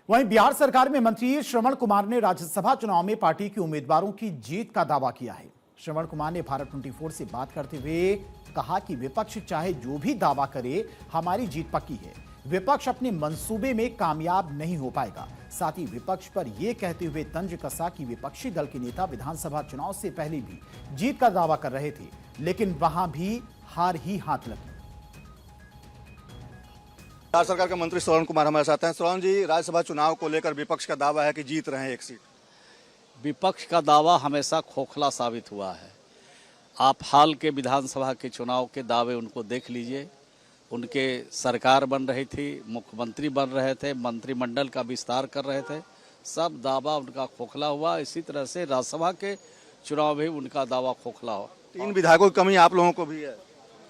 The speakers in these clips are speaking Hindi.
वहीं बिहार सरकार में मंत्री श्रवण कुमार ने राज्यसभा चुनाव में पार्टी के उम्मीदवारों की जीत का दावा किया है। श्रवण कुमार ने भारत 24 से बात करते हुए कहा कि विपक्ष चाहे जो भी दावा करे, हमारी जीत पक्की है। विपक्ष अपने मंसूबे में कामयाब नहीं हो पाएगा। साथ ही विपक्ष पर यह कहते हुए तंज कसा कि विपक्षी दल के नेता विधानसभा चुनाव से पहले भी जीत का दावा कर रहे थे, लेकिन वहां भी हार ही हाथ लगी। बिहार सरकार के मंत्री श्रवण कुमार हमारे साथ हैं। श्रवण जी, राज्यसभा चुनाव को लेकर विपक्ष का दावा है कि जीत रहे हैं एक सीट। विपक्ष का दावा हमेशा खोखला साबित हुआ है। आप हाल के विधानसभा के चुनाव के दावे उनको देख लीजिए। उनके सरकार बन रही थी, मुख्यमंत्री बन रहे थे, मंत्रिमंडल का विस्तार कर रहे थे, सब दावा उनका खोखला हुआ। इसी तरह से राज्यसभा के चुनाव भी उनका दावा खोखला हो। 3 विधायकों की कमी आप लोगों को भी है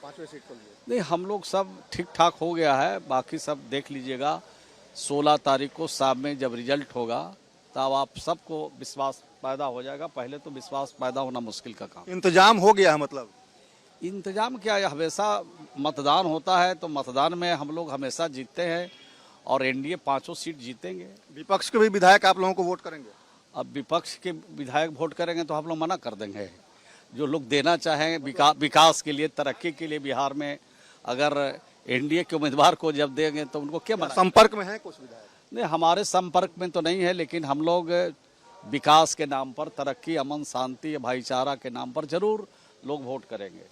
5वें सीट पर। नहीं, हम लोग सब ठीक ठाक हो गया है, बाकी सब देख लीजिएगा। 16 तारीख को शाम में जब रिजल्ट होगा तब आप सबको विश्वास पैदा हो जाएगा। पहले तो विश्वास पैदा होना मुश्किल का काम। इंतजाम हो गया है, मतलब इंतजाम क्या है, हमेशा मतदान होता है तो मतदान में हम लोग हमेशा जीतते हैं और एनडीए 5 सीट जीतेंगे। विपक्ष के भी विधायक आप लोगों को वोट करेंगे? अब विपक्ष के विधायक वोट करेंगे तो हम लोग मना कर देंगे। जो लोग देना चाहें विकास के लिए, तरक्की के लिए बिहार में, अगर एनडीए के उम्मीदवार को जब देंगे तो उनको क्या मना। संपर्क में है कुछ विधायक? नहीं, हमारे संपर्क में तो नहीं है, लेकिन हम लोग विकास के नाम पर, तरक्की, अमन, शांति, भाईचारा के नाम पर जरूर लोग वोट करेंगे।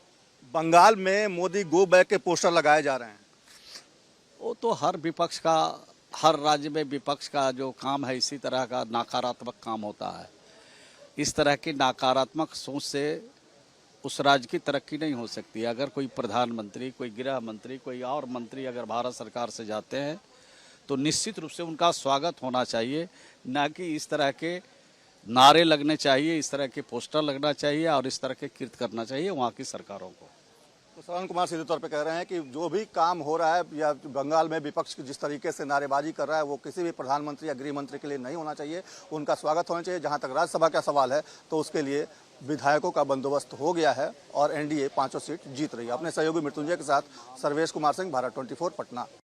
बंगाल में मोदी गो बैक के पोस्टर लगाए जा रहे हैं। वो तो हर विपक्ष का, हर राज्य में विपक्ष का जो काम है, इसी तरह का नकारात्मक काम होता है। इस तरह की नकारात्मक सोच से उस राज्य की तरक्की नहीं हो सकती। अगर कोई प्रधानमंत्री, कोई गृह मंत्री, कोई और मंत्री अगर भारत सरकार से जाते हैं तो निश्चित रूप से उनका स्वागत होना चाहिए, ना कि इस तरह के नारे लगने चाहिए, इस तरह के पोस्टर लगना चाहिए और इस तरह के कृत्य करना चाहिए वहाँ की सरकारों को। तो श्रवण कुमार सीधे तौर पे कह रहे हैं कि जो भी काम हो रहा है या बंगाल में विपक्ष जिस तरीके से नारेबाजी कर रहा है वो किसी भी प्रधानमंत्री या गृह मंत्री के लिए नहीं होना चाहिए, उनका स्वागत होना चाहिए। जहां तक राज्यसभा का सवाल है तो उसके लिए विधायकों का बंदोबस्त हो गया है और एनडीए 5 सीट जीत रही है। अपने सहयोगी मृत्युंजय के साथ सर्वेश कुमार सिंह, भारत 24 पटना।